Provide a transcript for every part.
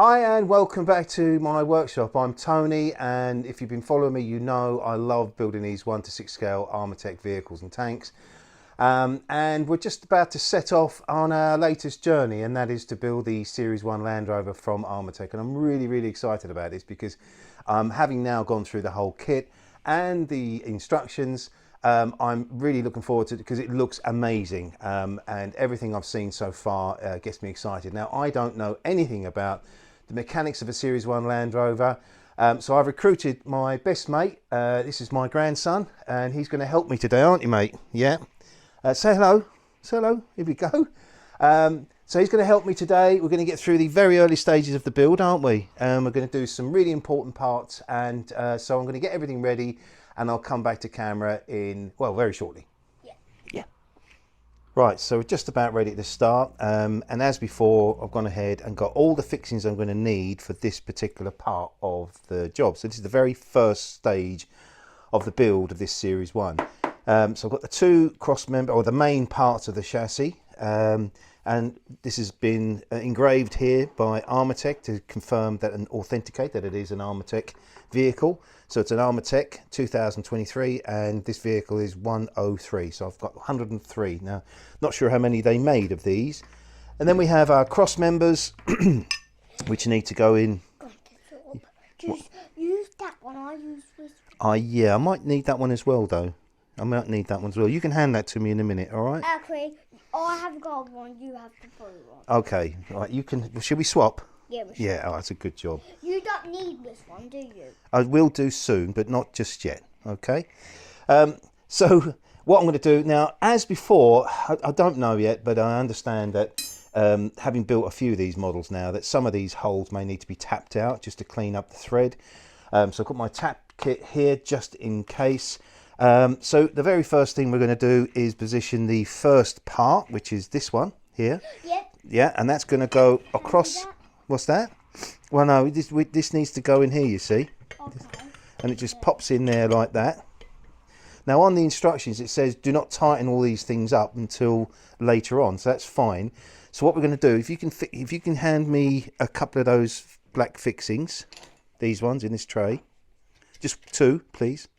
Hi and welcome back to my workshop. I'm Tony, and if you've been following me, you know I love building these 1 to 6 scale Armortek vehicles and tanks. And we're just about to set off on our latest journey, and that is to build the Series 1 Land Rover from Armortek. And I'm really excited about this because having now gone through the whole kit and the instructions, I'm really looking forward to it because it looks amazing, and everything I've seen so far gets me excited. Now, I don't know anything about the mechanics of a Series 1 Land Rover, so I've recruited my best mate. This is my grandson, and he's going to help me today, aren't you, mate? Yeah. Say hello. Say hello. Here we go. So he's going to help me today. We're going to get through the very early stages of the build, aren't we? We're going to do some really important parts, and so I'm going to get everything ready, and I'll come back to camera in, well, very shortly. Yeah. Right, so we're just about ready to start, and as before, I've gone ahead and got all the fixings I'm going to need for this particular part of the job. So this is the very first stage of the build of this Series 1. So I've got the two cross member, or the main parts of the chassis, and this has been engraved here by Armortek to confirm that and authenticate that it is an Armortek vehicle. So it's an Armortek 2023, and this vehicle is 103. So I've got 103. Now, not sure how many they made of these. And then we have our cross members, which need to go in. Just use that one. I use this one. Yeah, I might need that one as well, though. I might need that one as well. You can hand that to me in a minute, all right? Actually, I have got one. You have the blue one. Okay, all right. You can. Should we swap? Yeah, we should. Yeah, oh, that's a good job. You don't need this one, do you? I will do soon, but not just yet. Okay. So what I'm going to do now, as before, I don't know yet, but I understand that having built a few of these models now, that some of these holes may need to be tapped out just to clean up the thread. So I've got my tap kit here just in case. So the very first thing we're going to do is position the first part, which is this one here. Yep. Yeah, and that's going to go across. What's that? Well, no, this needs to go in here, you see. Okay. And it just pops in there like that. Now on the instructions it says do not tighten all these things up until later on, so that's fine. So what we're going to do, if you can hand me a couple of those black fixings, these ones in this tray, just two, please.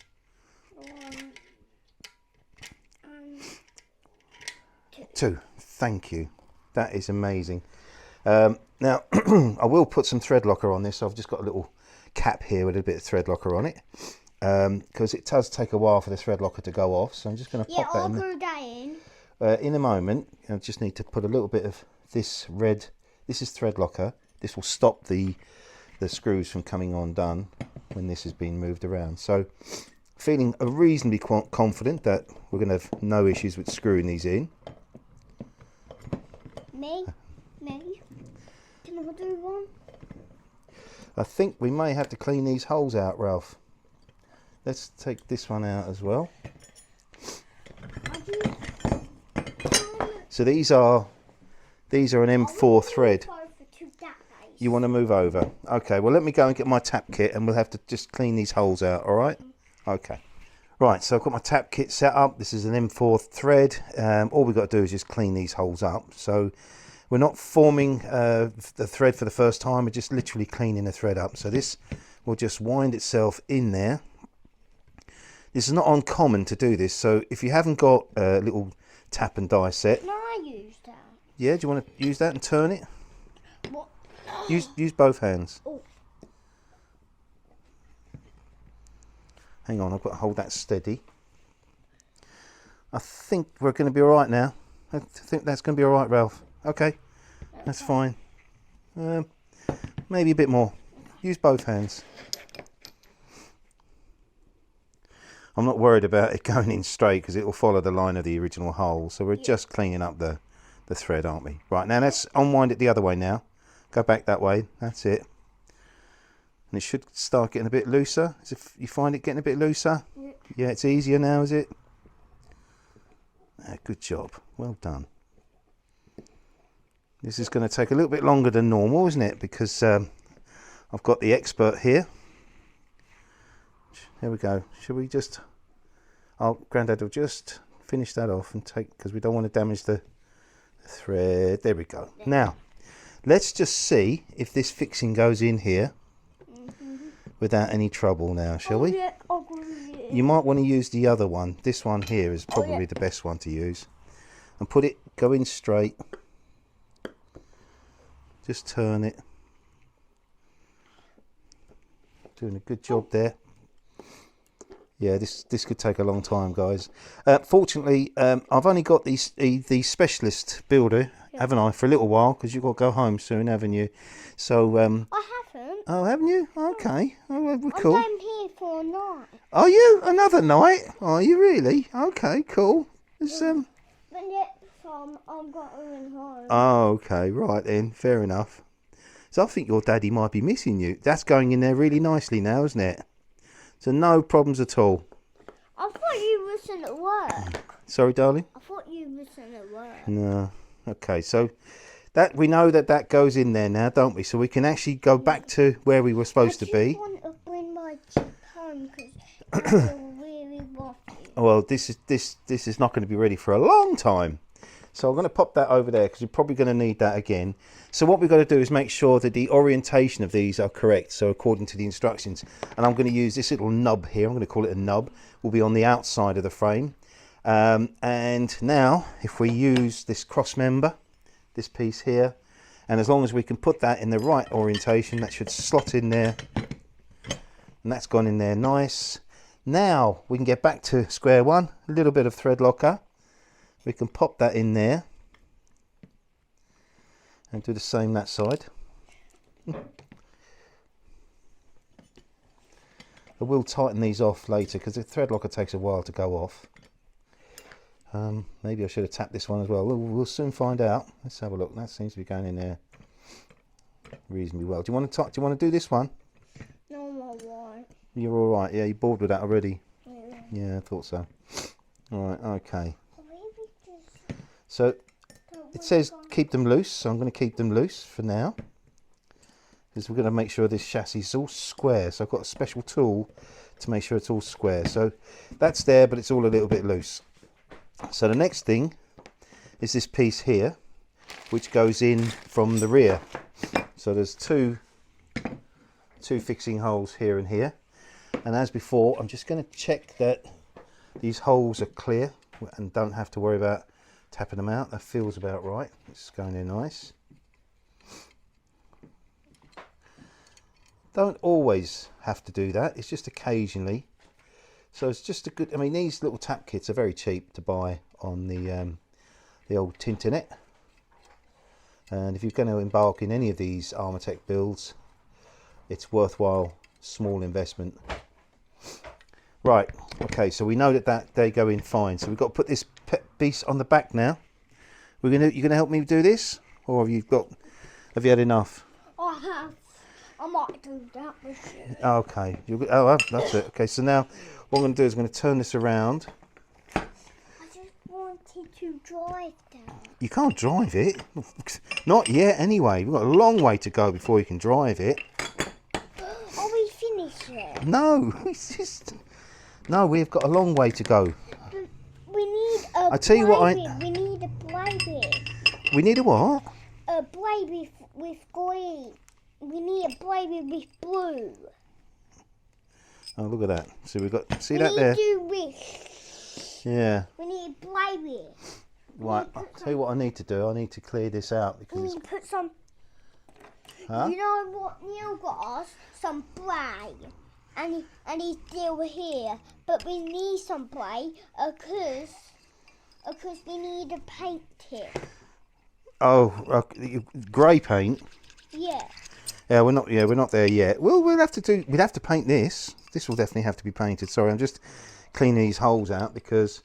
Two, thank you. That is amazing. Now I will put some thread locker on this. So I've just got a little cap here with a bit of thread locker on it, because it does take a while for the thread locker to go off. So I'm just going to pop that in. I'll put that in. In a moment. I just need to put a little bit of this red. This is thread locker. This will stop the screws from coming undone when this has been moved around. So feeling reasonably confident that we're going to have no issues with screwing these in. Me? Can I do one? I think we may have to clean these holes out, Ralph. Let's take this one out as well. So these are an M4 thread. You want to move over? Okay, well let me go and get my tap kit, and we'll have to just clean these holes out, all right? Okay. Right, so I've got my tap kit set up. This is an M4 thread. All we've got to do is just clean these holes up. So we're not forming the thread for the first time. We're just literally cleaning the thread up. So this will just wind itself in there. This is not uncommon to do this. So if you haven't got a little tap and die set. No, I use that. Yeah, do you want to use that and turn it? What? Use both hands. Oh. Hang on, I've got to hold that steady. I think we're going to be all right now. I think that's going to be all right, Ralph. Okay, that's fine. Maybe a bit more. Use both hands. I'm not worried about it going in straight because it will follow the line of the original hole. So we're just cleaning up the thread, aren't we? Right, now let's unwind it the other way now. Go back that way. That's it. And it should start getting a bit looser. As if you find it getting a bit looser. Yeah, it's easier now, is it? Good job. Well done. This is going to take a little bit longer than normal, isn't it? Because I've got the expert here. There we go. Should we just... Oh, Grandad will just finish that off and take... Because we don't want to damage the thread. There we go. Now, Let's just see if this fixing goes in here without any trouble now, shall we? Yeah, I'll go with it. You might want to use the other one. This one here is probably the best one to use. And put it, go in straight. Just turn it. Doing a good job there. Yeah, this could take a long time, guys. Fortunately, I've only got the specialist builder, haven't I, for a little while, because you've got to go home soon, haven't you? So I haven't. oh, haven't you? Okay. Oh, well, we're cool. I'm here for a night. Are you? Another night? Are you really? Okay, cool. It's, But next time I'm going home. oh, okay, right then, fair enough. So I think your daddy might be missing you. That's going in there really nicely now, isn't it? So no problems at all. I thought you wasn't at work. Sorry, darling? I thought you wasn't at work. No. Okay, so that we know that goes in there now, don't we? So we can actually go back to where we were supposed to be. I want to bring my chip home because it's really rocky. Well, this is not going to be ready for a long time. So I'm going to pop that over there because you're probably going to need that again. So what we've got to do is make sure that the orientation of these are correct. So according to the instructions, and I'm going to use this little nub here. I'm going to call it a nub. Will be on the outside of the frame. And now if we use this cross member, this piece here, and as long as we can put that in the right orientation, that should slot in there. And that's gone in there nice. Now we can get back to square one. A little bit of thread locker. We can pop that in there and do the same that side. I will tighten these off later because the thread locker takes a while to go off. Maybe I should have tapped this one as well. We'll soon find out. Let's have a look. That seems to be going in there reasonably well. Do you want to do this one? No, I'm alright. You're all right. Yeah, you're bored with that already. Yeah. Yeah, I thought so. All right. Okay. So it says keep them loose, so I'm going to keep them loose for now because we're going to make sure this chassis is all square. So I've got a special tool to make sure it's all square. So that's there, but it's all a little bit loose. So the next thing is this piece here, which goes in from the rear. So there's two fixing holes here and here. And as before, I'm just going to check that these holes are clear and don't have to worry about tapping them out. That feels about right. It's going in nice. Don't always have to do that. It's just occasionally. So it's just a good. I mean, these little tap kits are very cheap to buy on the old Tinternet. And if you're going to embark in any of these Armortek builds, it's worthwhile. Small investment. Right. Okay. So we know that they go in fine. So we've got to put this piece on the back now. You're gonna help me do this, or have you had enough? I have. I might do that with you. Okay. That's it. Okay. So now what I'm going to do is I'm going to turn this around. I just wanted to drive that. You can't drive it. Not yet. Anyway, we've got a long way to go before you can drive it. Are we finished yet? No. No. We've got a long way to go. We need a I tell you what, we need a baby. We need a what? A baby with green. We need a baby with blue. Oh, look at that. So we've got, see We that need there? to do this. Yeah. We need a baby. Right. I'll tell you what I need to do. I need to clear this out We because need it's. to put some. Huh? You know what Neil got us? Some spray. And he's still here. But we need some spray because we need to paint it. Oh, grey paint. Yeah. Yeah, we're not there yet. We'd have to paint this. This will definitely have to be painted. Sorry, I'm just cleaning these holes out because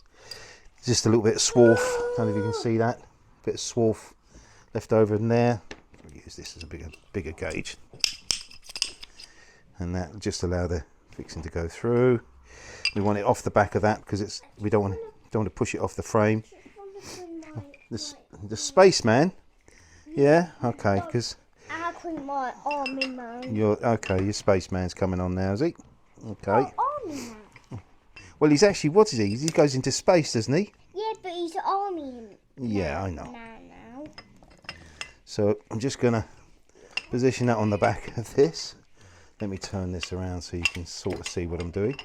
there's just a little bit of swarf. I don't know if you can see that. Bit of swarf left over in there. I'll use this as a bigger gauge. And that will just allow the fixing to go through. We want it off the back of that because we don't want to push it off the frame. The spaceman. Yeah, okay, because Actually, my army man. your spaceman's coming on now, is he? Okay. Army man. Well, he's actually, what is he? He goes into space, doesn't he? Yeah, but he's army. Yeah, I know. Man now. So I'm just going to position that on the back of this. Let me turn this around so you can sort of see what I'm doing.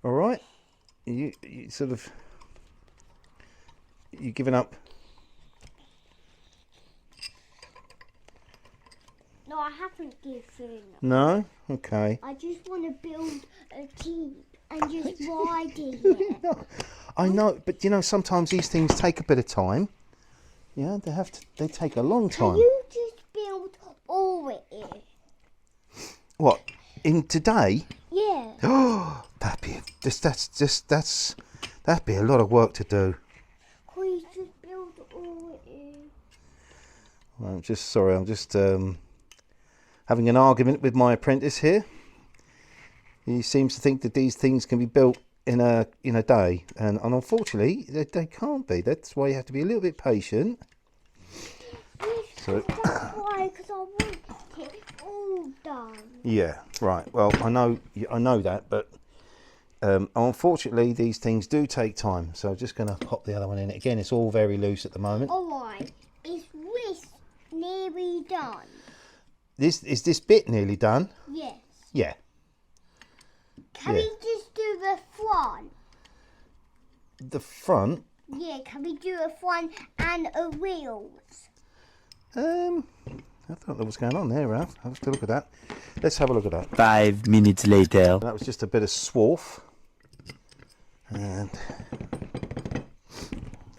All right, you sort of, you giving up? No, I haven't given. No? Okay. I just want to build a jeep and just ride in it. No, I know, but you know, sometimes these things take a bit of time. Yeah, they take a long time. Can you just build all it is? What, in today? Yeah. Oh, that'd be a lot of work to do. Can you just build all it is? Well, I'm just sorry, I'm just having an argument with my apprentice here. He seems to think that these things can be built in a day, and unfortunately they can't be. That's why you have to be a little bit patient. Yes, So that's why, because I want it all done. yeah, right. Well, I know that, but unfortunately these things do take time. So I'm just going to pop the other one in. Again, it's all very loose at the moment. Alright, is this nearly done? Is this bit nearly done? Yes. Yeah. Can we just do the front? The front? Yeah, can we do a front and a wheels? I don't know what's going on there, Ralph. I'll have to look at that. Let's have a look at that. 5 minutes later. That was just a bit of swarf. And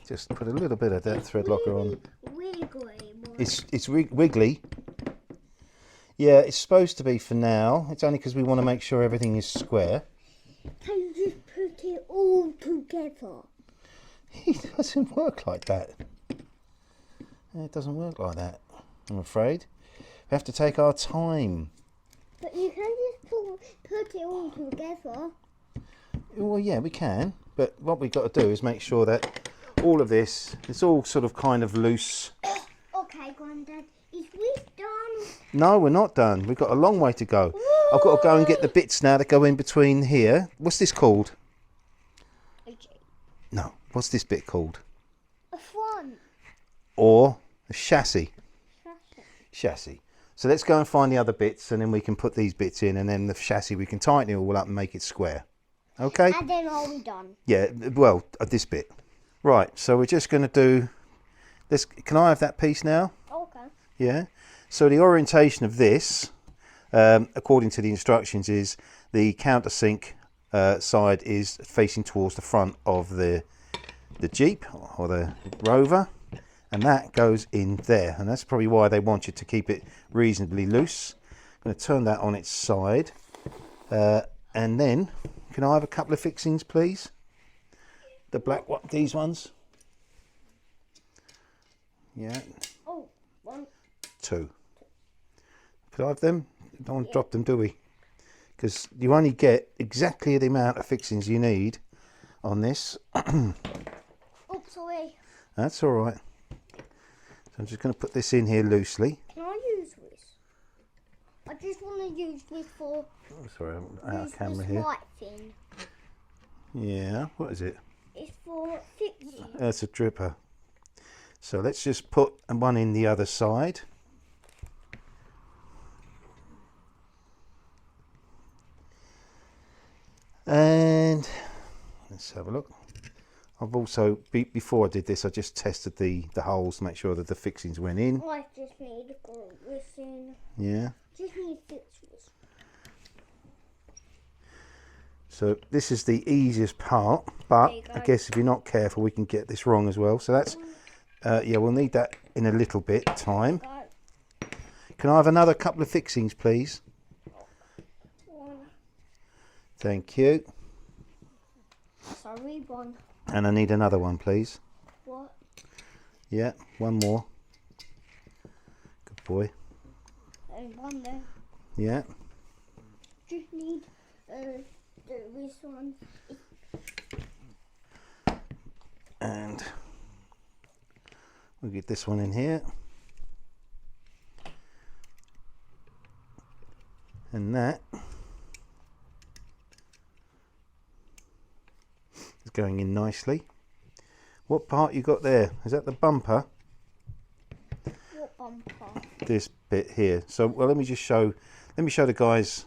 just put a little bit of that thread locker on. Wiggly. It's wiggly. Yeah, it's supposed to be for now. It's only because we want to make sure everything is square. Can you just put it all together? It doesn't work like that. It doesn't work like that, I'm afraid. We have to take our time. But you can just put it all together. Well, yeah, we can. But what we've got to do is make sure that all of this, it's all sort of kind of loose. Okay, Grandad, is we done? No, we're not done. We've got a long way to go. I've got to go and get the bits now that go in between here. What's this called? A jeep. No, what's this bit called? A front. Or a chassis. Chassis. So let's go and find the other bits, and then we can put these bits in, and then the chassis, we can tighten it all up and make it square. Okay? And then are we done? Yeah, well, this bit. Right, so we're just going to do this. Can I have that piece now? Okay. Yeah. So the orientation of this, according to the instructions, is the countersink side is facing towards the front of the Jeep or the Rover, and that goes in there, and that's probably why they want you to keep it reasonably loose. I'm going to turn that on its side, and then can I have a couple of fixings, please? The black one, these ones. Yeah. Oh, one. 2. Could I have them? Don't want to drop them, do we? Because you only get exactly the amount of fixings you need on this. Oops, sorry. That's all right. So I'm just going to put this in here loosely. Can I use this? I just want to use this for Oh, sorry, I'm out of camera this here. white thing. Yeah, what is it? It's for fixing. That's a dripper. So let's just put one in the other side. And let's have a look. I've also, before I did this, I just tested the holes to make sure that the fixings went in. I just need to go this in. Yeah. Just need to fix this. So this is the easiest part, but There you go. I guess if you're not careful, we can get this wrong as well. So that's, yeah, we'll need that in a little bit time. Go. Can I have another couple of fixings, please? One. Thank you. Sorry, one. And I need another one, please. What? Yeah, one more. Good boy. And one there. Yeah. Just need this one. And we'll get this one in here. And that is going in nicely. What part you got there? Is that the bumper? What bumper? This bit here. So, well, let me show the guys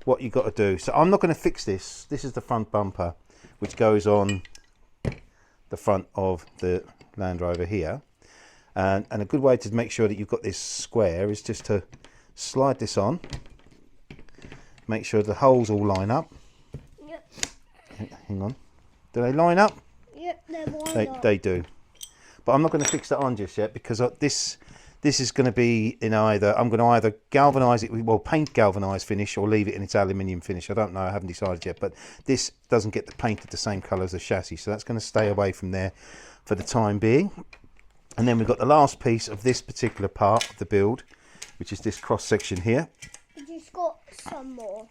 what you got to do. So I'm not going to fix this. This is the front bumper, which goes on the front of the Land Rover here. And a good way to make sure that you've got this square is just to slide this on. Make sure the holes all line up. Yep. Hang on. Do they line up? Yep, they're lined up. They do. But I'm not going to fix that on just yet because this is going to be in either, I'm going to either galvanise it, well, paint galvanised finish or leave it in its aluminium finish. I don't know, I haven't decided yet, but this doesn't get the painted the same colour as the chassis, so that's going to stay away from there for the time being. And then we've got the last piece of this particular part of the build, which is this cross section here. We just got some more.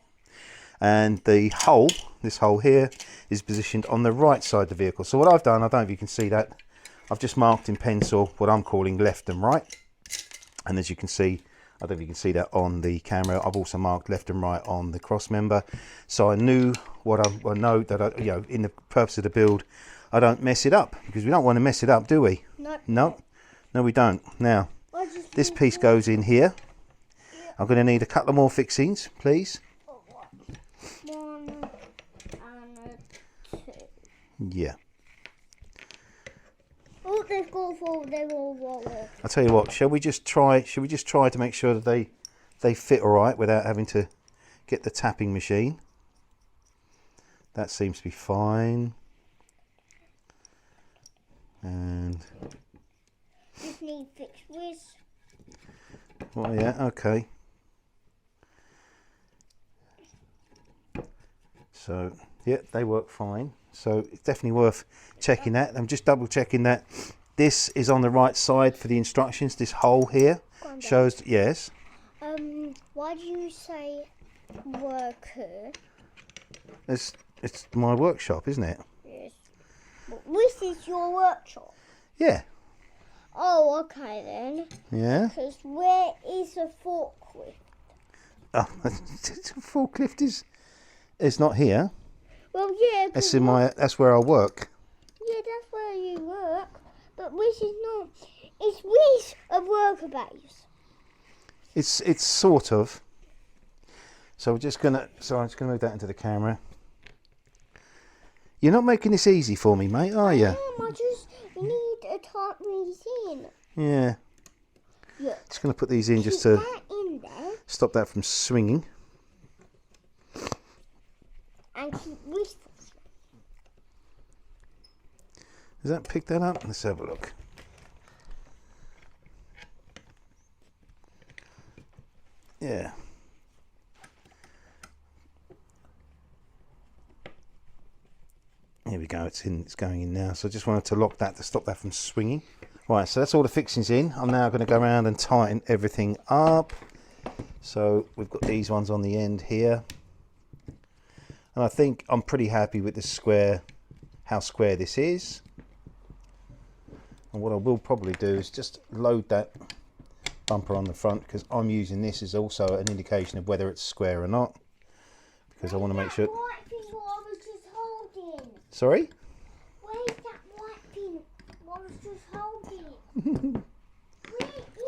And the hole, this hole here, is positioned on the right side of the vehicle. So what I've done, I don't know if you can see that, I've just marked in pencil what I'm calling left and right. And as you can see, I don't know if you can see that on the camera, I've also marked left and right on the cross member. So I knew I know that in the purpose of the build, I don't mess it up, because we don't want to mess it up, do we? No, we don't. Now, this piece goes in here. I'm going to need a couple of more fixings, please. 1 and 2. Yeah. Oh, they've got four. They're all roller. I'll tell you what. Shall we just try to make sure that they fit all right without having to get the tapping machine? That seems to be fine. And Just need fixed wrists. well, yeah, okay. So yeah, they work fine. So it's definitely worth checking that. I'm just double checking that this is on the right side for the instructions. This hole here shows yes. Why do you say worker? It's my workshop, isn't it? Yes. But this is your workshop. Yeah. Oh, okay then. Yeah. Because where is the forklift? Oh, forklift is not here. Well, yeah. That's where I work. Yeah, that's where you work. But this is not. Is this a worker base? It's sort of. So I'm just gonna move that into the camera. You're not making this easy for me, mate, are you? I just need to type these in. Yeah. Look. Just gonna put these in just Keep to that in there stop that from swinging. and keep this. Does that pick that up? Let's have a look. Yeah. Here we go, it's going in now. So I just wanted to lock that to stop that from swinging. Right, so that's all the fixings in. I'm now going to go around and tighten everything up. So we've got these ones on the end here. And I think I'm pretty happy with the square, how square this is. And what I will probably do is just load that bumper on the front, because I'm using this as also an indication of whether it's square or not. Because I want to make sure... White thing what I was just holding? Sorry? Where's that white thing what I was just holding?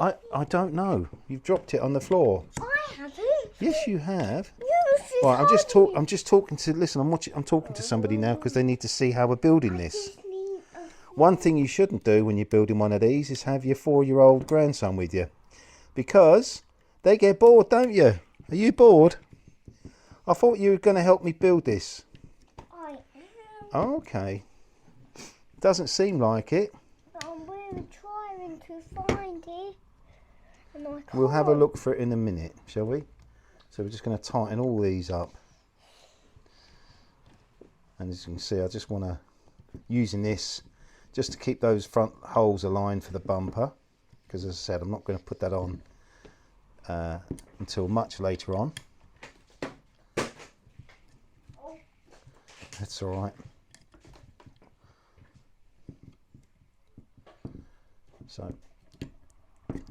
I don't know. You've dropped it on the floor. I haven't. Yes, you have. Right, I'm just talking to. Listen, I'm talking to somebody now because they need to see how we're building this. One thing you shouldn't do when you're building one of these is have your 4-year-old grandson with you, because they get bored, don't you? Are you bored? I thought you were going to help me build this. I am. Okay. Doesn't seem like it. But I'm really trying to find it. And I can't. We'll have a look for it in a minute, shall we? So we're just going to tighten all these up. And as you can see, I just want to, using this, just to keep those front holes aligned for the bumper. Because as I said, I'm not going to put that on until much later on. That's all right. So. He's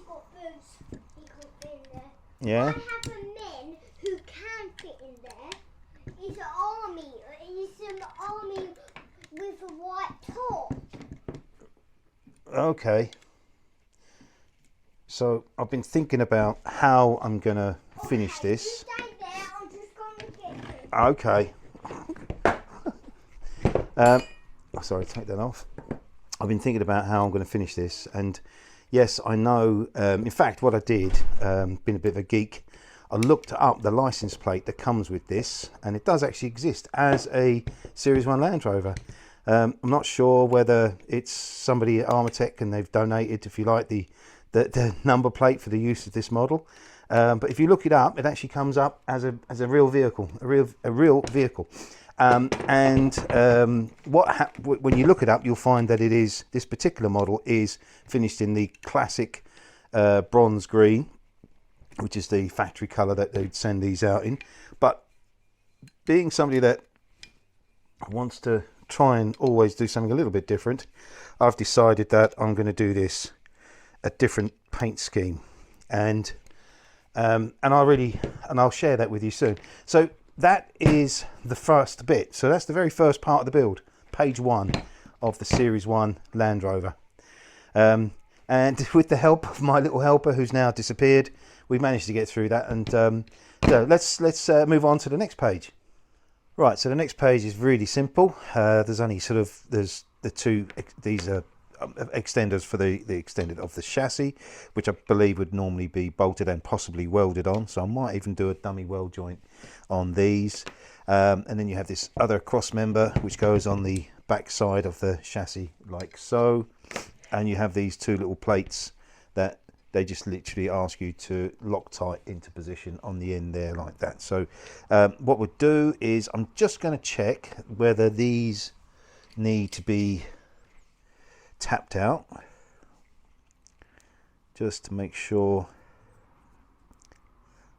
got boots. He could fit in there. Yeah. I have a men who can fit in there. He's an army. He's an army with the white top. Okay. So I've been thinking about how I'm going to finish this. You stay there, I'm just going to get it. Okay. Sorry, take that off. I've been thinking about how I'm going to finish this, and yes, I know. In fact, what I did, being a bit of a geek, I looked up the license plate that comes with this, and it does actually exist as a Series 1 Land Rover. I'm not sure whether it's somebody at Armortek and they've donated, if you like, the number plate for the use of this model. But if you look it up, it actually comes up as a real vehicle, a real vehicle. When you look it up, you'll find that this particular model is finished in the classic bronze green, which is the factory color that they'd send these out in. But being somebody that wants to try and always do something a little bit different, I've decided that I'm going to do this a different paint scheme, and I'll share that with you soon. So that is the first bit. So that's the very first part of the build, page 1 of the Series 1 Land Rover. And with the help of my little helper, who's now disappeared, we managed to get through that. And so let's move on to the next page. Right, so the next page is really simple. There's only there's the two, these are extenders for the extended of the chassis, which I believe would normally be bolted and possibly welded on. So I might even do a dummy weld joint on these. And then you have this other cross member, which goes on the back side of the chassis like so. And you have these two little plates that they just literally ask you to lock tight into position on the end there like that. So what we'll do is I'm just going to check whether these need to be tapped out, just to make sure.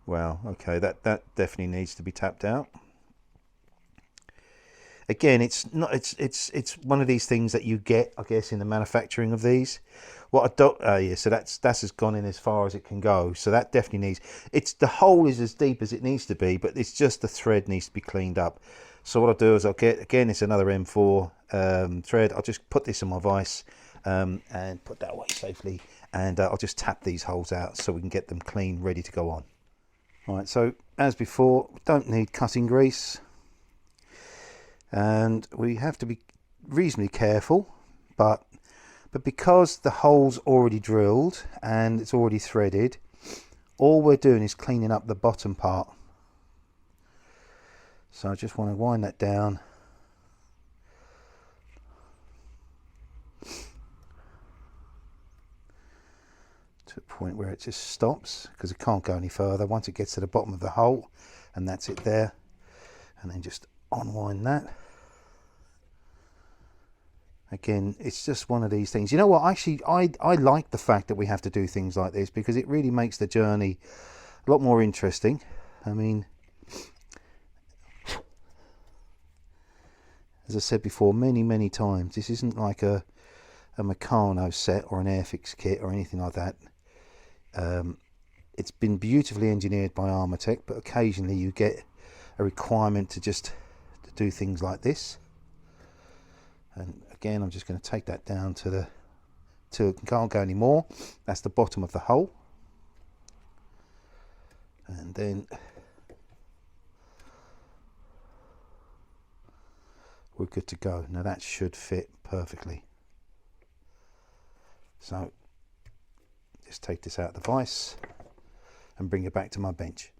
Well, okay, that definitely needs to be tapped out. Again, it's one of these things that you get, I guess, in the manufacturing of these. What I don't, yeah, so that's has gone in as far as it can go. So that definitely needs. The hole is as deep as it needs to be, but it's just the thread needs to be cleaned up. So what I'll do is I'll get, again, it's another M4 thread. I'll just put this in my vise and put that away safely, and I'll just tap these holes out so we can get them clean, ready to go on. All right. So as before, we don't need cutting grease. And we have to be reasonably careful, but because the hole's already drilled and it's already threaded, all we're doing is cleaning up the bottom part. So I just want to wind that down. To a point where it just stops, because it can't go any further once it gets to the bottom of the hole, and that's it there. And then just unwind that. Again, it's just one of these things. You know what, actually I like the fact that we have to do things like this, because it really makes the journey a lot more interesting. I mean, as I said before many times, this isn't like a Meccano set or an Airfix kit or anything like that. It's been beautifully engineered by Armortek, but occasionally you get a requirement to do things like this. And again, I'm just going to take that down till it can't go anymore. That's the bottom of the hole. And then we're good to go. Now that should fit perfectly. So just take this out of the vise and bring it back to my bench.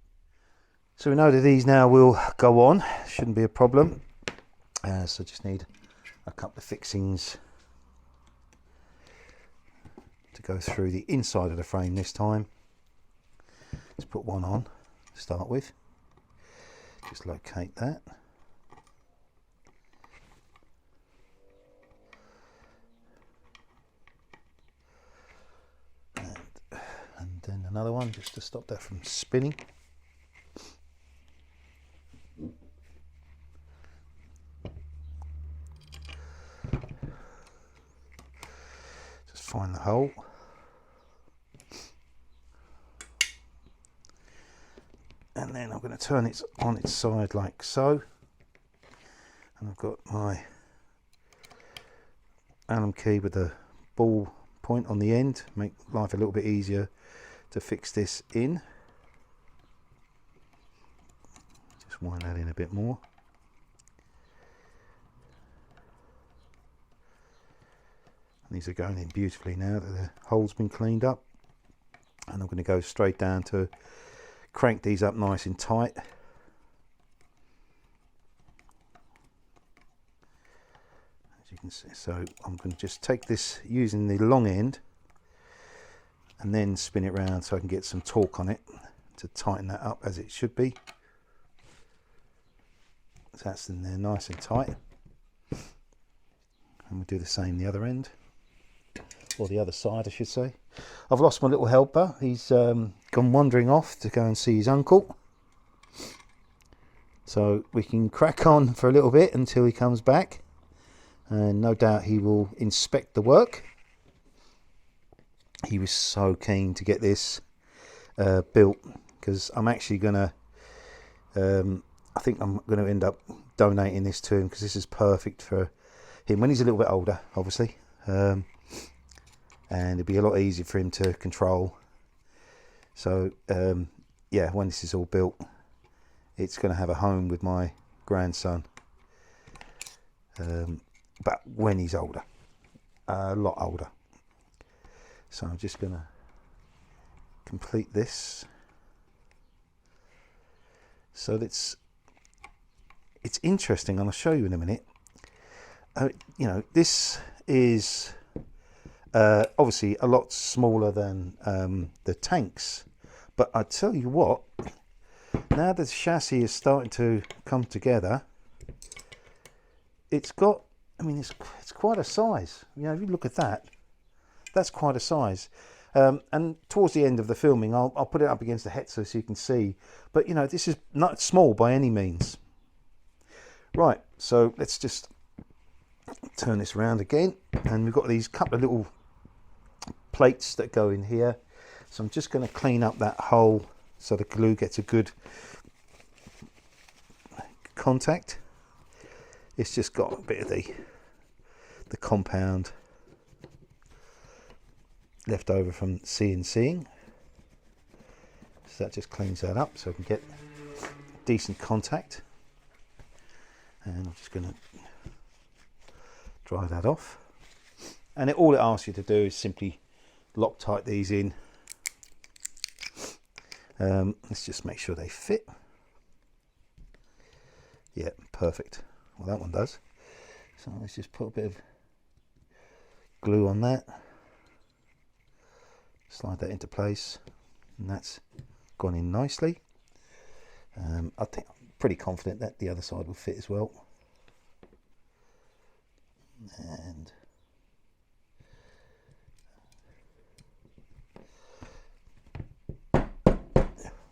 So we know that these now will go on, shouldn't be a problem. So just need a couple of fixings to go through the inside of the frame this time. Let's put one on to start with. Just locate that. And then another one just to stop that from spinning. Find the hole, and then I'm going to turn it on its side like so, and I've got my Allen key with the ball point on the end, make life a little bit easier to fix this in. Just wind that in a bit more. And these are going in beautifully now that the hole's been cleaned up. And I'm going to go straight down to crank these up nice and tight. As you can see, so I'm going to just take this using the long end and then spin it round so I can get some torque on it to tighten that up as it should be. So that's in there nice and tight. And we'll do the same the other end, or the other side I should say. I've lost my little helper. He's gone wandering off to go and see his uncle. So we can crack on for a little bit until he comes back. And no doubt he will inspect the work. He was so keen to get this built, because I'm actually going to, I think I'm going to end up donating this to him, because this is perfect for him when he's a little bit older, obviously. And it'd be a lot easier for him to control. So yeah, when this is all built, it's going to have a home with my grandson, but when he's older, a lot older. So I'm just going to complete this. So it's interesting, and I'll show you in a minute. You know, this is obviously a lot smaller than the tanks, but I tell you what, now the chassis is starting to come together, it's got, I mean, it's quite a size. You know, if you look at that, that's quite a size. And towards the end of the filming, I'll put it up against the Hetzer so you can see. But you know, this is not small by any means. Right, so let's just turn this around again, and we've got these couple of little plates that go in here. So I'm just going to clean up that hole so the glue gets a good contact. It's just got a bit of the compound left over from CNCing, so that just cleans that up so I can get decent contact. And I'm just going to dry that off, and all it asks you to do is simply Loctite these in. Let's just make sure they fit. Yeah, perfect. Well, that one does. So let's just put a bit of glue on that, slide that into place, and that's gone in nicely. I think I'm pretty confident that the other side will fit as well. And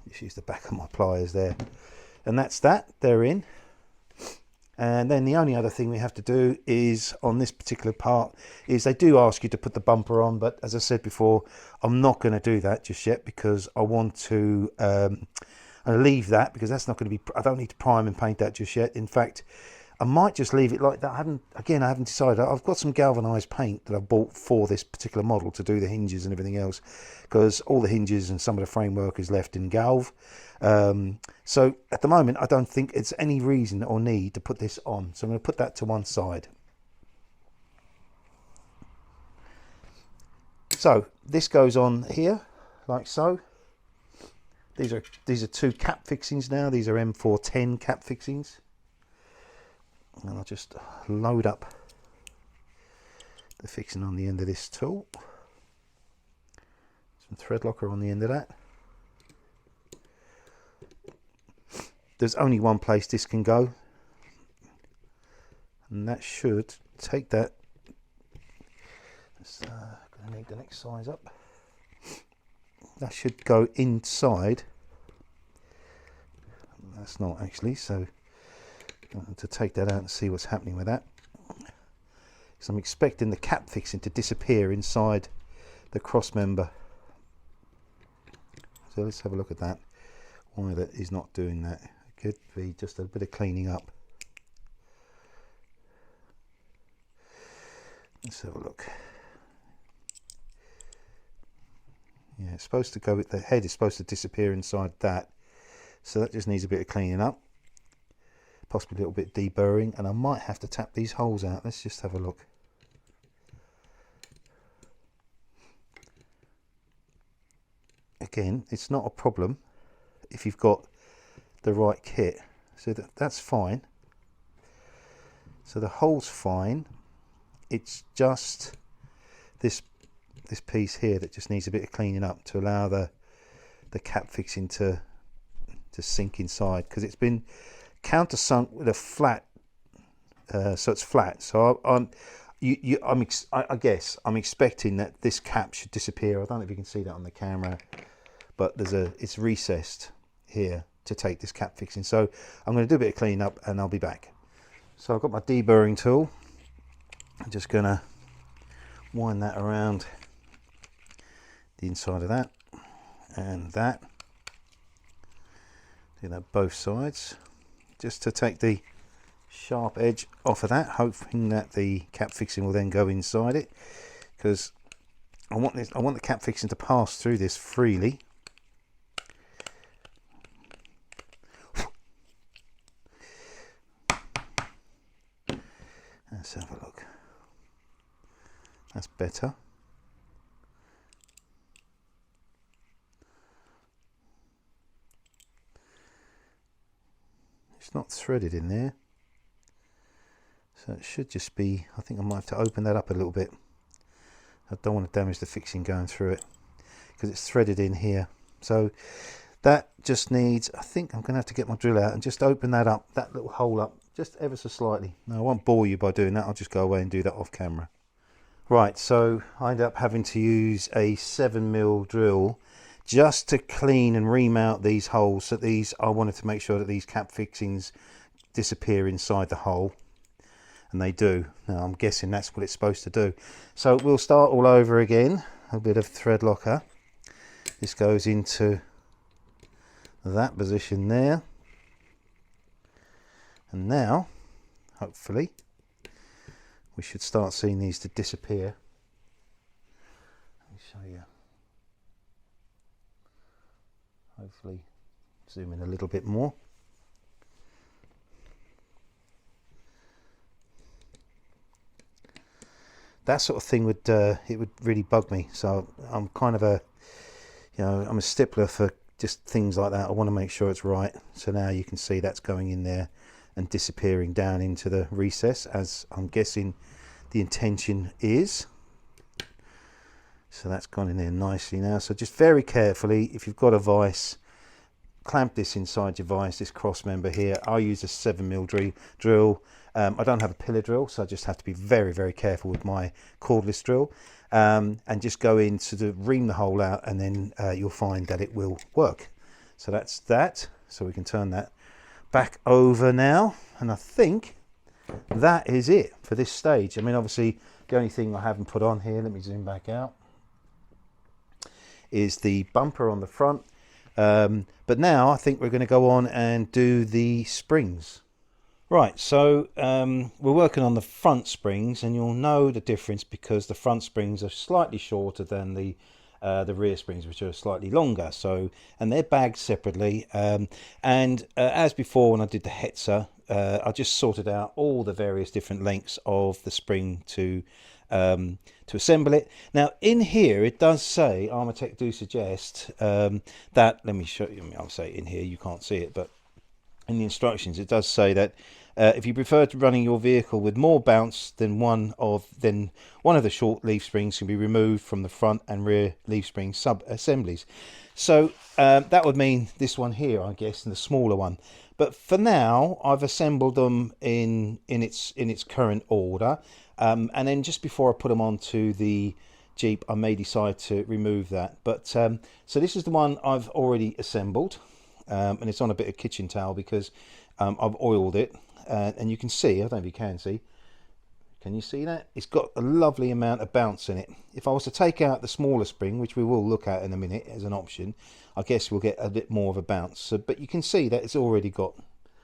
just use the back of my pliers there, and that's that, they're in. And then the only other thing we have to do is on this particular part is they do ask you to put the bumper on, but as I said before, I'm not going to do that just yet, because I want to leave that, because that's not going to be, I don't need to prime and paint that just yet. In fact, I might just leave it like that. I haven't decided. I've got some galvanized paint that I've bought for this particular model to do the hinges and everything else, because all the hinges and some of the framework is left in galv. So at the moment, I don't think it's any reason or need to put this on. So I'm going to put that to one side. So this goes on here like so. These are two cap fixings now. These are M410 cap fixings. And I'll just load up the fixing on the end of this tool. Some thread locker on the end of that. There's only one place this can go, and that should take that. It's going to need the next size up. That should go inside. That's not actually, so to take that out and see what's happening with that. So I'm expecting the cap fixing to disappear inside the cross member. So let's have a look at that. Why that is not doing that. It could be just a bit of cleaning up. Let's have a look. Yeah, it's supposed to go with the head is supposed to disappear inside that, so that just needs a bit of cleaning up, possibly a little bit deburring, and I might have to tap these holes out. Let's just have a look. Again, it's not a problem if you've got the right kit, so that's fine. So the hole's fine. It's just this piece here that just needs a bit of cleaning up to allow the cap fixing to sink inside, because it's been countersunk with a flat, so it's flat. So I guess I'm expecting that this cap should disappear. I don't know if you can see that on the camera, but it's recessed here to take this cap fixing. So I'm going to do a bit of cleaning up and I'll be back. So I've got my deburring tool. I'm just going to wind that around the inside of that and that. Do that both sides, just to take the sharp edge off of that, hoping that the cap fixing will then go inside it, because I want the cap fixing to pass through this freely. Let's have a look. That's better. It's not threaded in there, so it should just be, I think I might have to open that up a little bit. I don't want to damage the fixing going through it, because it's threaded in here. So that just needs, I think I'm going to have to get my drill out and just open that up, that little hole up, just ever so slightly. Now I won't bore you by doing that, I'll just go away and do that off camera. Right, so I ended up having to use a 7mm drill just to clean and remount these holes. So these, I wanted to make sure that these cap fixings disappear inside the hole, and they do. Now I'm guessing that's what it's supposed to do. So we'll start all over again. A bit of thread locker. This goes into that position there, and now hopefully we should start seeing these to disappear. Let me show you. Hopefully zoom in a little bit more. That sort of thing would it would really bug me. So I'm kind of I'm a stickler for just things like that. I want to make sure it's right. So now you can see that's going in there and disappearing down into the recess, as I'm guessing the intention is. So that's gone in there nicely now. So just very carefully, if you've got a vise, clamp this inside your vise, this cross member here. I use a 7mm drill. I don't have a pillar drill, so I just have to be very, very careful with my cordless drill, and just go in to ream the hole out, and then you'll find that it will work. So that's that. So we can turn that back over now, and I think that is it for this stage. I mean, obviously the only thing I haven't put on here, let me zoom back out, is the bumper on the front. But now I think we're going to go on and do the springs. Right, so we're working on the front springs, and you'll know the difference because the front springs are slightly shorter than the rear springs, which are slightly longer. So, and they're bagged separately. As before, when I did the Hetzer, I just sorted out all the various different lengths of the spring to assemble it. Now in here it does say, Armortek do suggest that, let me show you, I'll say in here, you can't see it, but in the instructions it does say that if you prefer to running your vehicle with more bounce, then one of the short leaf springs can be removed from the front and rear leaf spring sub assemblies. So that would mean this one here, I guess, and the smaller one. But for now, I've assembled them in its current order, and then just before I put them onto the Jeep, I may decide to remove that. But so this is the one I've already assembled, and it's on a bit of kitchen towel because I've oiled it, and you can see, I don't know if you can see. Can you see that? It's got a lovely amount of bounce in it. If I was to take out the smaller spring, which we will look at in a minute as an option, I guess we'll get a bit more of a bounce. So, but you can see that it's already got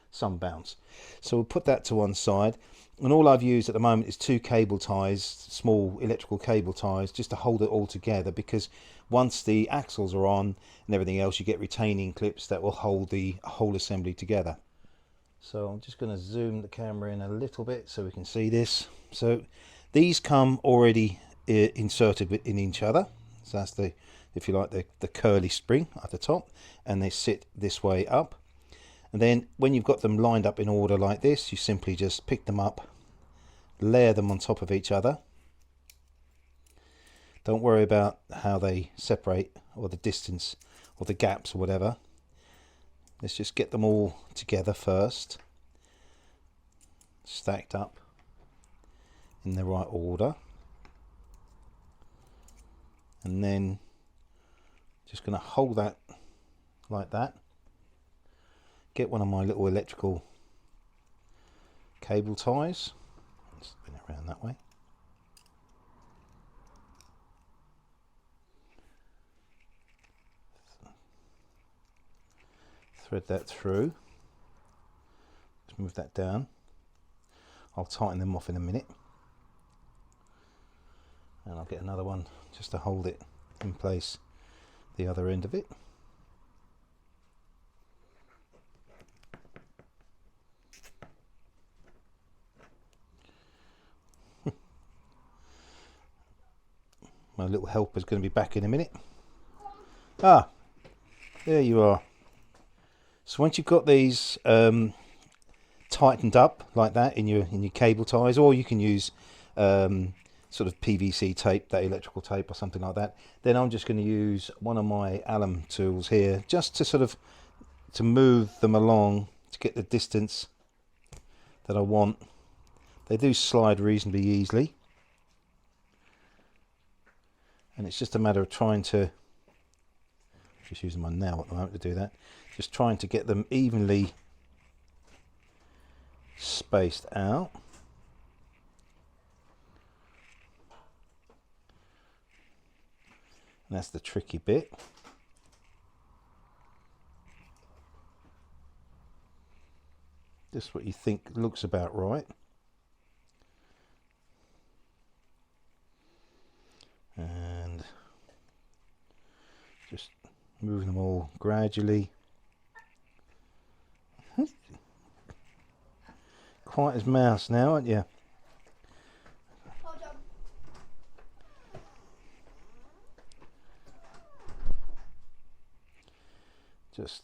some bounce. So we'll put that to one side. And all I've used at the moment is 2 cable ties, small electrical cable ties, just to hold it all together, because once the axles are on and everything else, you get retaining clips that will hold the whole assembly together. So I'm just going to zoom the camera in a little bit so we can see this. So these come already inserted in each other. So that's the, if you like, the curly spring at the top, and they sit this way up. And then when you've got them lined up in order like this, you simply just pick them up, layer them on top of each other. Don't worry about how they separate or the distance or the gaps or whatever. Let's just get them all together first, stacked up in the right order. And then just going to hold that like that. Get one of my little electrical cable ties, spin it around that way. Thread that through. Just move that down. I'll tighten them off in a minute. And I'll get another one just to hold it in place, the other end of it. My little helper's going to be back in a minute. Ah, there you are. So once you've got these tightened up like that in your cable ties, or you can use sort of PVC tape, that electrical tape or something like that, then I'm just going to use one of my Allen tools here just to sort of to move them along to get the distance that I want. They do slide reasonably easily, and it's just a matter of trying to, just using my nail at the moment to do that, just trying to get them evenly spaced out. And that's the tricky bit. Just what you think looks about right. And just moving them all gradually. Quite as mouse now, aren't you? Just,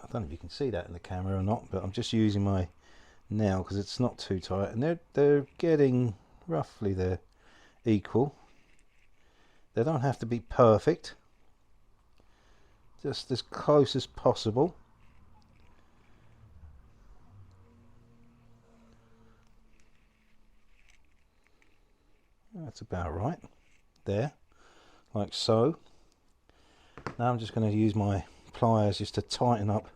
I don't know if you can see that in the camera or not, but I'm just using my nail because it's not too tight, and they're getting roughly they're equal. They don't have to be perfect, just as close as possible. That's about right there, like so. Now I'm just going to use my pliers just to tighten up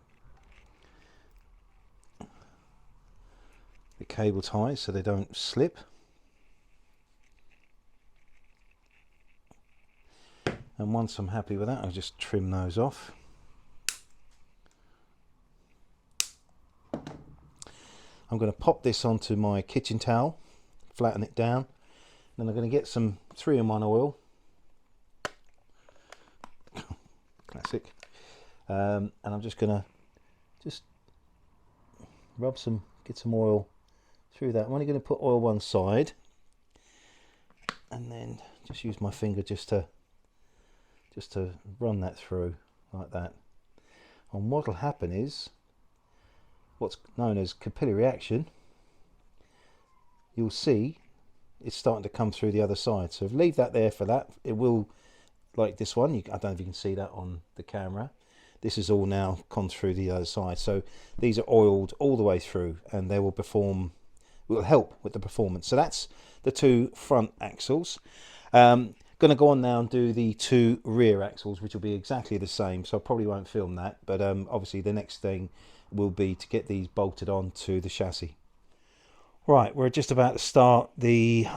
the cable ties so they don't slip. And once I'm happy with that, I'll just trim those off. I'm going to pop this onto my kitchen towel, flatten it down, then I'm going to get some 3-in-1 oil, classic, and I'm just going to rub get some oil through that. I'm only going to put oil one side, and then just use my finger just to run that through like that. And what will happen is what's known as capillary reaction. You'll see it's starting to come through the other side, so leave that there for that. It will, like this one, I don't know if you can see that on the camera, this is all now gone through the other side, so these are oiled all the way through, and they will help with the performance. So that's the 2 front axles. Going to go on now and do the 2 rear axles, which will be exactly the same, so I probably won't film that, but obviously the next thing will be to get these bolted on to the chassis. Right, we're just about to start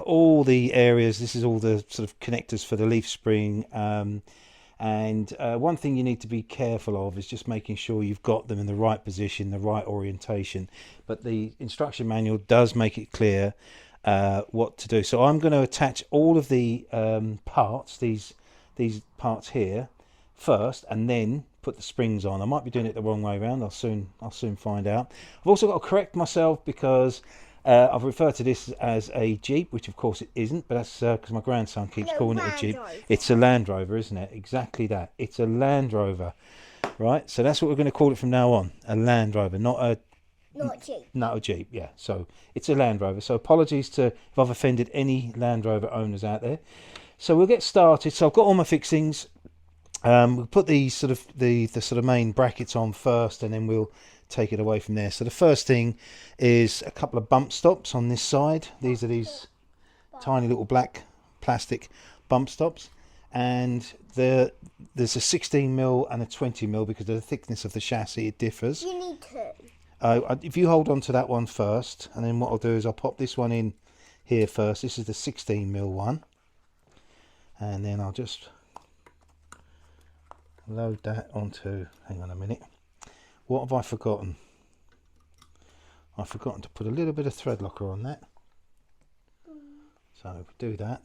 all the areas. This is all the sort of connectors for the leaf spring, and And one thing you need to be careful of is just making sure you've got them in the right position, the right orientation. But the instruction manual does make it clear what to do. So I'm going to attach all of the parts, these parts here first, and then put the springs on. I might be doing it the wrong way around. I'll soon find out. I've also got to correct myself because I've referred to this as a Jeep, which of course it isn't, but that's because my grandson keeps calling it a Jeep. It's a Land Rover, isn't it? Exactly that. It's a Land Rover, right? So that's what we're going to call it from now on, a Land Rover, not a Jeep. Not a Jeep, yeah. So it's a Land Rover. So apologies to if I've offended any Land Rover owners out there. So we'll get started. So I've got all my fixings. We'll put these sort of the sort of main brackets on first, and then we'll take it away from there. So the first thing is a couple of bump stops on this side. These are these tiny little black plastic bump stops, and there's a 16mm and a 20mm because of the thickness of the chassis. It differs. You need two. If you hold on to that one first, and then what I'll do is I'll pop this one in here first. This is the 16mm one, and then I'll just load that onto, hang on a minute, what have I forgotten? I've forgotten to put a little bit of thread locker on that. So do that,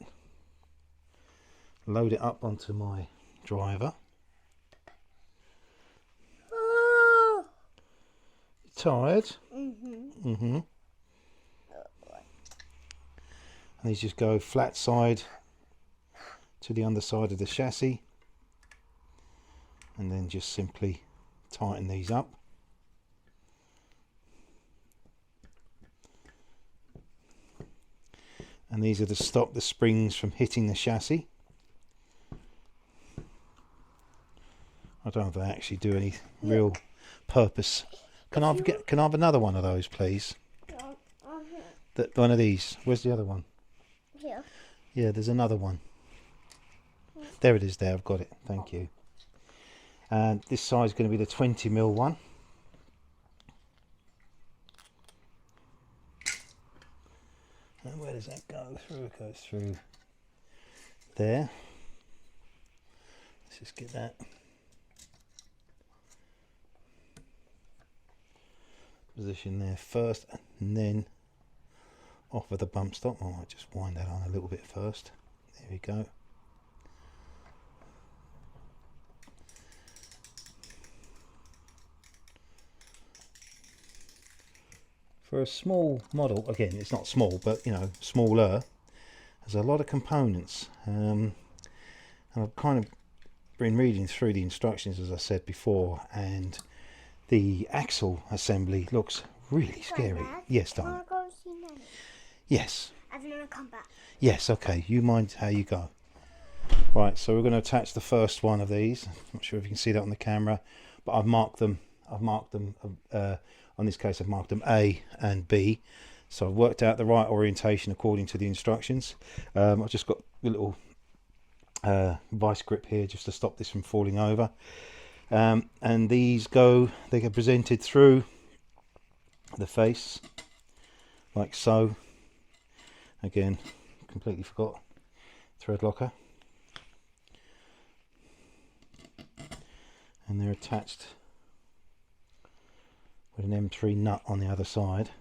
load it up onto my driver. Tired? And these just go flat side to the underside of the chassis, and then just simply tighten these up. And these are to stop the springs from hitting the chassis. I don't know if they actually do any real purpose. Can I have another one of those, please? One of these. Where's the other one? Here. Yeah, there's another one. There it is. There, I've got it. Thank you. And this side is going to be the 20mm one. And where does that go through? It goes through there. Let's just get that. Position there first, and then off of the bump stop. I might just wind that on a little bit first. There we go. For a small model, again, it's not small, but you know, smaller, there's a lot of components. And I've kind of been reading through the instructions, as I said before, and the axle assembly looks really scary. Yes, darling. Go see Nanny. Yes. And then I'll come back. Yes, okay. You mind how you go. Right, so we're going to attach the first one of these. I'm not sure if you can see that on the camera, but I've marked them. On this case, I've marked them A and B. So I've worked out the right orientation according to the instructions. I've just got a little vice grip here just to stop this from falling over. And they get presented through the face like so. Again, completely forgot thread locker, and they're attached with an M3 nut on the other side.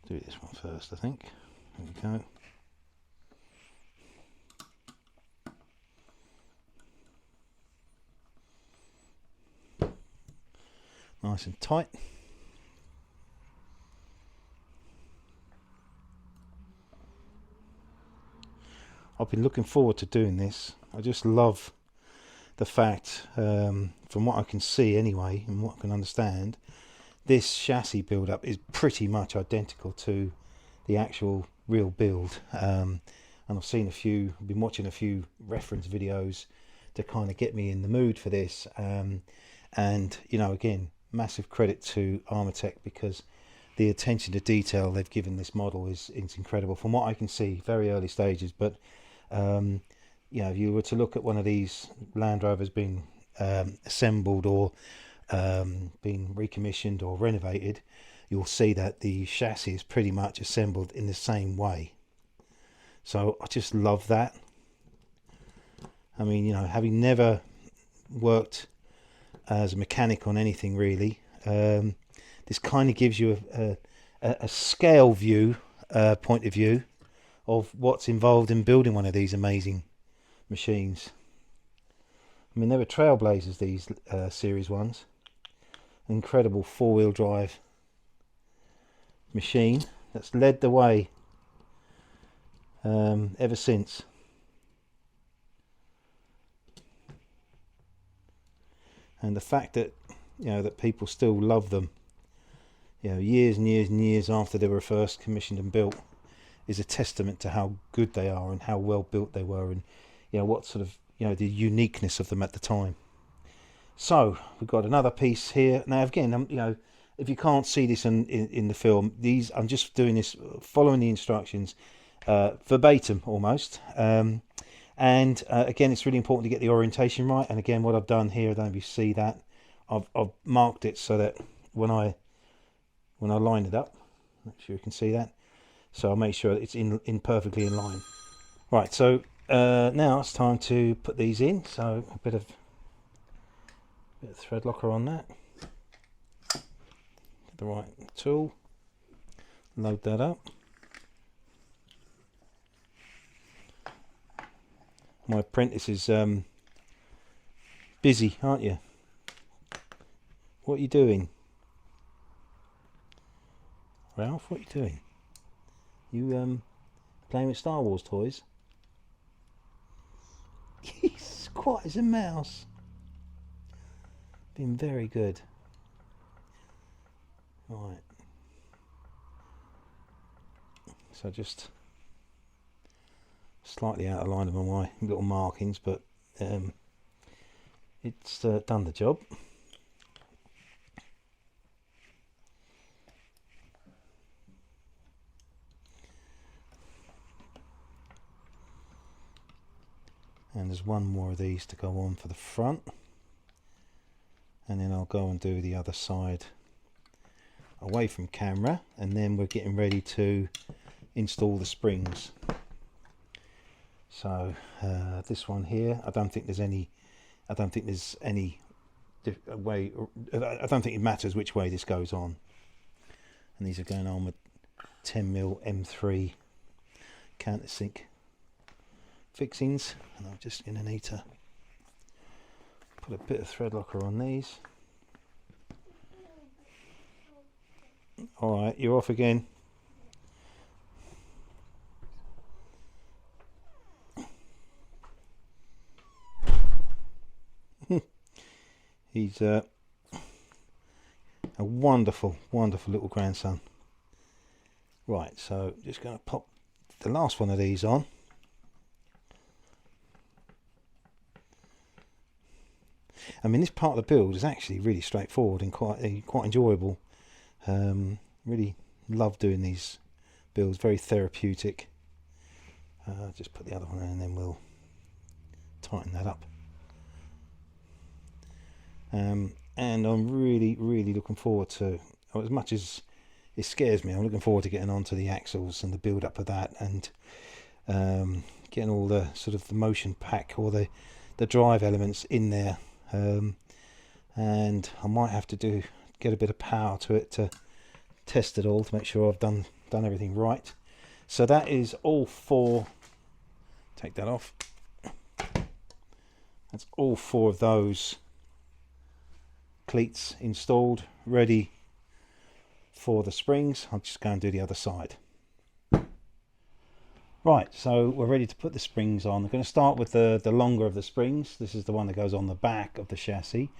Do this one first, I think. There we go. Nice and tight. I've been looking forward to doing this. I just love the fact, from what I can see anyway, and what I can understand, this chassis build-up is pretty much identical to the actual real build. And I've been watching a few reference videos to kind of get me in the mood for this. And you know, again, massive credit to Armortek, because the attention to detail they've given this model is incredible. From what I can see, very early stages, but you know, if you were to look at one of these Land Rovers being assembled or being recommissioned or renovated, you'll see that the chassis is pretty much assembled in the same way. So I just love that. I mean, you know, having never worked as a mechanic on anything really, this kind of gives you a scale view, point of view of what's involved in building one of these amazing machines. I mean, they were trailblazers, these series ones. Incredible four-wheel drive machine that's led the way ever since. And the fact that, you know, that people still love them, you know, years and years and years after they were first commissioned and built, is a testament to how good they are and how well built they were, and, you know, what sort of, you know, the uniqueness of them at the time. So we've got another piece here. Now again, you know, if you can't see this in the film, these, I'm just doing this, following the instructions verbatim almost. And again, it's really important to get the orientation right. And again, what I've done here, I don't know if you see that, I've marked it so that when I line it up, make sure you can see that. So I'll make sure it's in perfectly in line. Right, so now it's time to put these in. So a bit of thread locker on that. Get the right tool. Load that up. My apprentice is busy, aren't you? What are you doing? Ralph, what are you doing? You playing with Star Wars toys? He's quiet as a mouse. Been very good. Right. So just slightly out of line of my little markings, but it's done the job. And there's one more of these to go on for the front, and then I'll go and do the other side away from camera, and then we're getting ready to install the springs. So this one here, I don't think there's any way, I don't think it matters which way this goes on. And these are going on with 10mm M3 countersink fixings, and I'm just going to need to put a bit of thread locker on these. Alright, you're off again. He's a wonderful, wonderful little grandson. Right, so just going to pop the last one of these on. I mean, this part of the build is actually really straightforward and quite enjoyable. Really love doing these builds, very therapeutic. Just put the other one in and then we'll tighten that up. And I'm really looking forward to, as much as it scares me, I'm looking forward to getting onto the axles and the build up of that, and getting all the sort of the motion pack or the drive elements in there. And I might have to get a bit of power to it to test it all, to make sure I've done everything right. So that is all four. Take that off. That's all four of those cleats installed, ready for the springs. I'll just go and do the other side. Right, so we're ready to put the springs on. I'm going to start with the longer of the springs. This is the one that goes on the back of the chassis.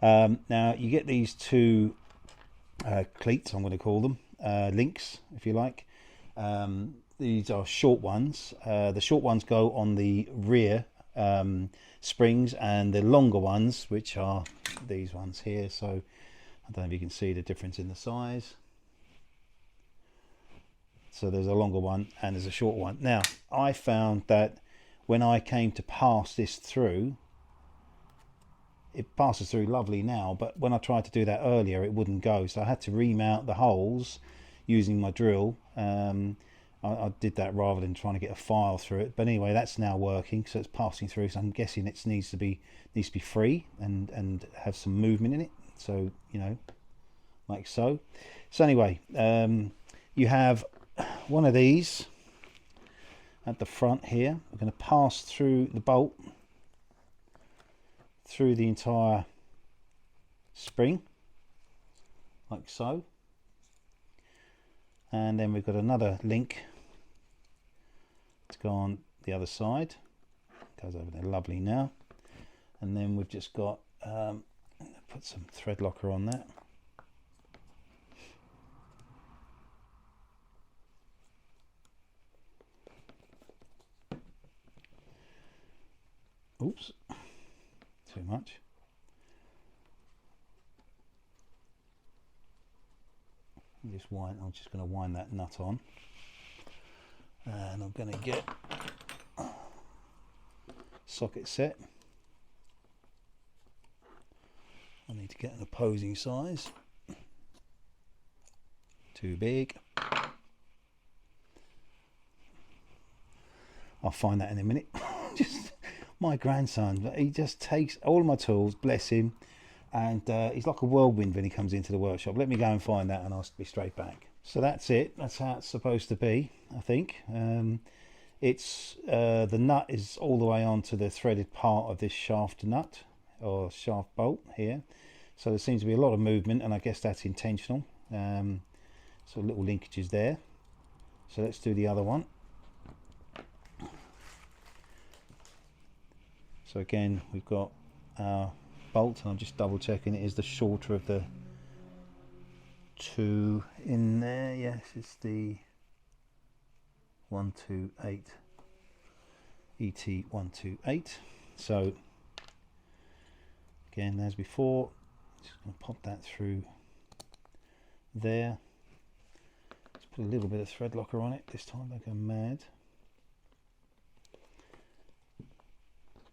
Now you get these two cleats, I'm going to call them, links if you like. These are short ones. The short ones go on the rear springs, and the longer ones, which are these ones here. So I don't know if you can see the difference in the size. So there's a longer one and there's a short one. Now I found that when I came to pass this through, it passes through lovely now, but when I tried to do that earlier it wouldn't go, so I had to remount the holes using my drill. I did that rather than trying to get a file through it, but anyway, that's now working, so it's passing through. So I'm guessing it needs to be free and have some movement in it, so you know, like so. So anyway, you have one of these at the front here. We're going to pass through the bolt through the entire spring like so, and then we've got another link to go on the other side. Goes over there lovely now, and then we've just got put some thread locker on that. Oops, too much. I'm just going to wind that nut on, and I'm going to get socket set. I need to get an opposing size. Too big. I'll find that in a minute. Just my grandson, he just takes all of my tools, bless him, and he's like a whirlwind when he comes into the workshop. Let me go and find that and I'll be straight back. So that's it. That's how it's supposed to be, I think. It's the nut is all the way onto the threaded part of this shaft nut or shaft bolt here, so there seems to be a lot of movement, and I guess that's intentional. So little linkages there. So let's do the other one. So again, we've got our bolt, and I'm just double checking it is the shorter of the two in there. Yes, it's the 128 ET128. So again, as before, just going to pop that through there. Let's put a little bit of thread locker on it this time, don't go mad.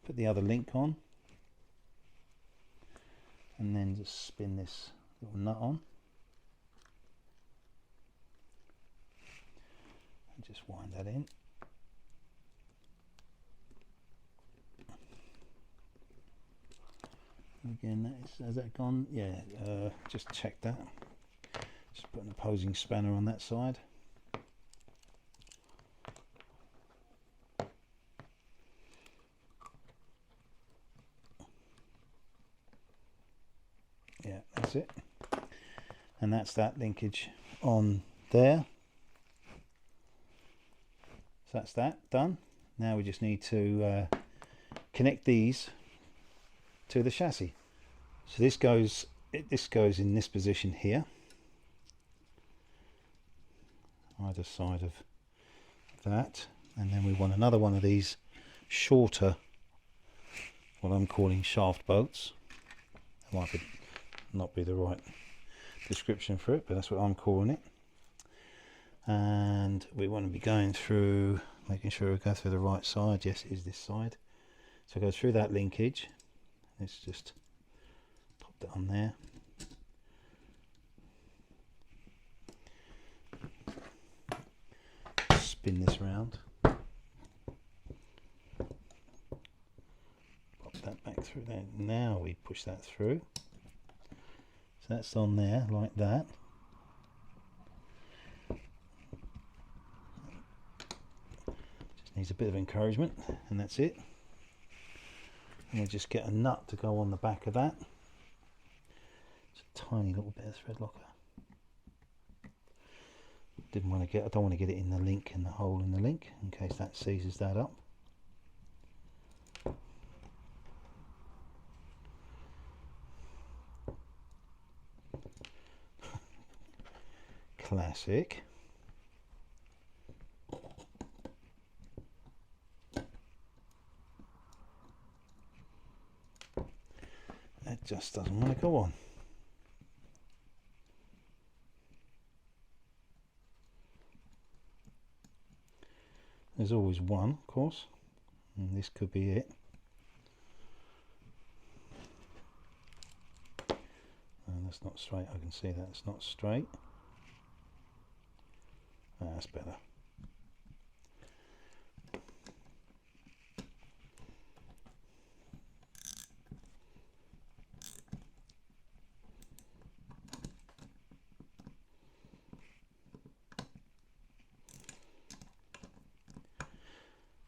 Put the other link on, and then just spin this little nut on, and just wind that in. Again, has that gone? Yeah, just check that. Just put an opposing spanner on that side. Yeah, that's it, and that's that linkage on there. So that's that done. Now we just need to connect these to the chassis. So this goes in this position here, either side of that, and then we want another one of these shorter, what I'm calling shaft bolts. It might not be the right description for it, but that's what I'm calling it. And we want to be going through, making sure we go through the right side. Yes, it is this side. So go through that linkage. Let's just pop that on there. Spin this round. Pop that back through there. Now we push that through. So that's on there like that. Just needs a bit of encouragement, and that's it. And we'll just get a nut to go on the back of that. It's a tiny little bit of thread locker. I don't want to get it in the link, in the hole in the link, in case that seizes that up. Classic. It just doesn't want to go on. There's always one, of course, and this could be it. That's not straight. I can see that it's not straight. That's better.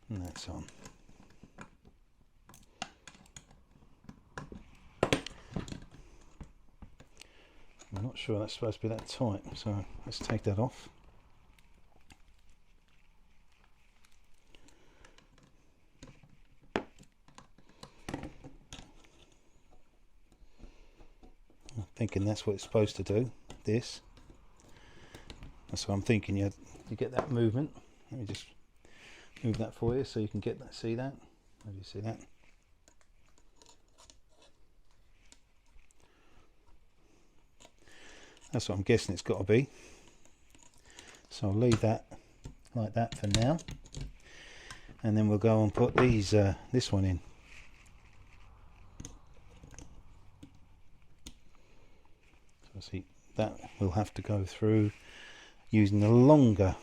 And that's on. I'm not sure that's supposed to be that tight, so let's take that off. I'm thinking that's what it's supposed to do, this. That's what I'm thinking, you get that movement. Let me just move that for you so you can get that, see that? How do you see that? That's what I'm guessing it's got to be. So I'll leave that like that for now, and then we'll go and put these this one in. So see, that will have to go through using the longer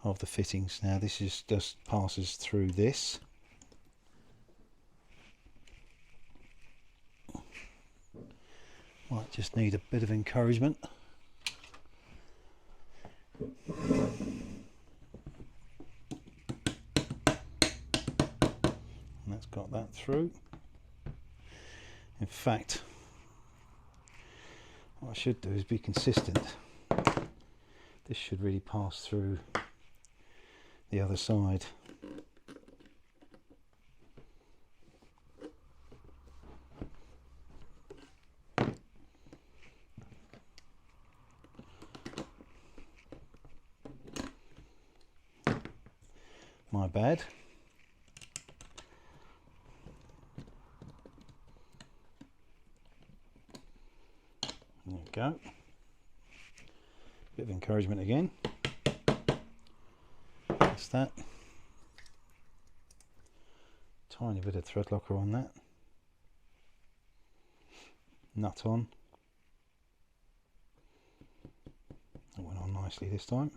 of the fittings. Now this is just passes through this. Might just need a bit of encouragement. And that's got that through. In fact, what I should do is be consistent. This should really pass through the other side. My bad. There we go. Bit of encouragement again. That's that. Tiny bit of thread locker on that. Nut on. That went on nicely this time.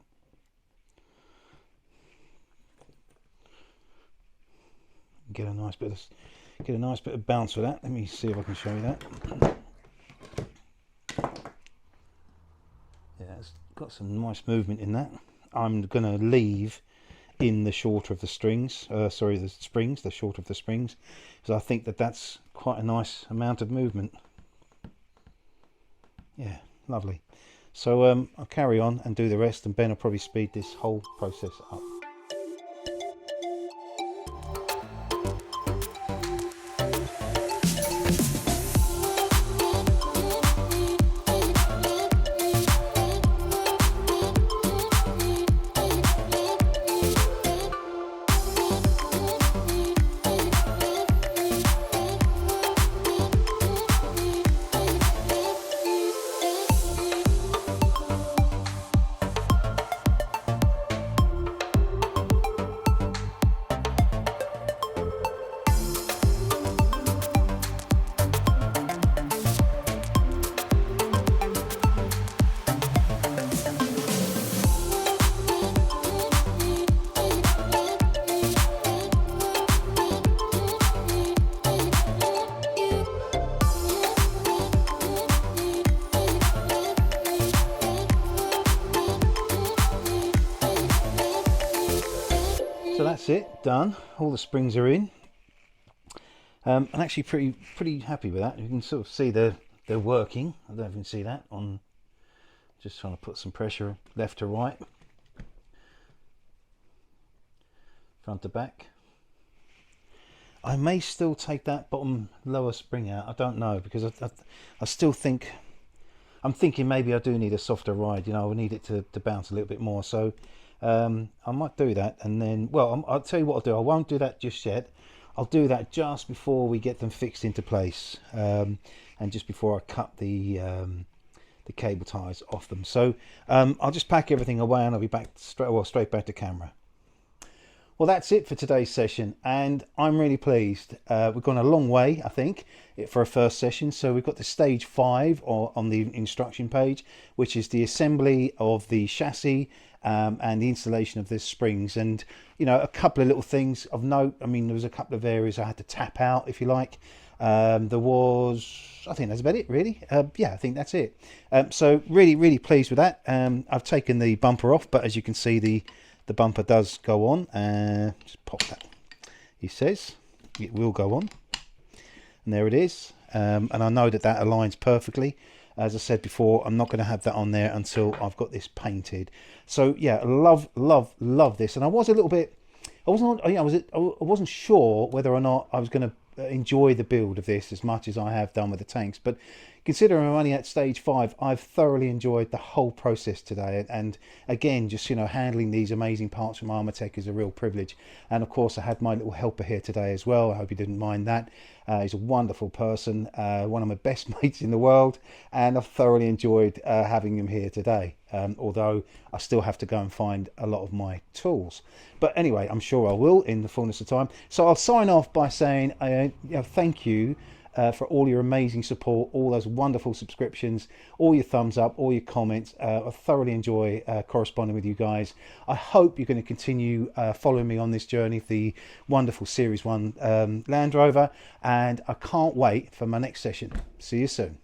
Get a nice bit of bounce with that. Let me see if I can show you that. Yeah, it's got some nice movement in that. I'm going to leave in the shorter of the strings, the shorter of the springs, because I think that that's quite a nice amount of movement. Yeah, lovely. So I'll carry on and do the rest, and Ben will probably speed this whole process up. So that's it, done. All the springs are in. I'm actually pretty happy with that. You can sort of see they're working. I don't know if you can see that on. Just trying to put some pressure left to right, front to back. I may still take that bottom lower spring out. I don't know, because I still think, I'm thinking maybe I do need a softer ride. You know, I need it to bounce a little bit more. So I might do that, and then, well, I'll tell you what I'll do. I won't do that just yet. I'll do that just before we get them fixed into place, and just before I cut the cable ties off them. So I'll just pack everything away, and I'll be back straight back to camera. Well, that's it for today's session, and I'm really pleased. We've gone a long way, I think, for a first session. So we've got the stage 5 on the instruction page, which is the assembly of the chassis and the installation of the springs. And, you know, a couple of little things of note. I mean, there was a couple of areas I had to tap out, if you like. There was, I think that's about it, really. Yeah, I think that's it. So really pleased with that. I've taken the bumper off, but as you can see, the bumper does go on. Just pop that. He says it will go on, and there it is. And I know that aligns perfectly. As I said before, I'm not going to have that on there until I've got this painted. So yeah, love this. And I was a little bit, I wasn't sure whether or not I was going to enjoy the build of this as much as I have done with the tanks, but considering I'm only at stage 5, I've thoroughly enjoyed the whole process today. And again, just, you know, handling these amazing parts from Armortek is a real privilege. And of course, I had my little helper here today as well. I hope you didn't mind that. He's a wonderful person, one of my best mates in the world, and I've thoroughly enjoyed having him here today. Although I still have to go and find a lot of my tools. But anyway, I'm sure I will in the fullness of time. So I'll sign off by saying thank you for all your amazing support, all those wonderful subscriptions, all your thumbs up, all your comments. I thoroughly enjoy corresponding with you guys. I hope you're going to continue following me on this journey for the wonderful Series 1 Land Rover, and I can't wait for my next session. See you soon.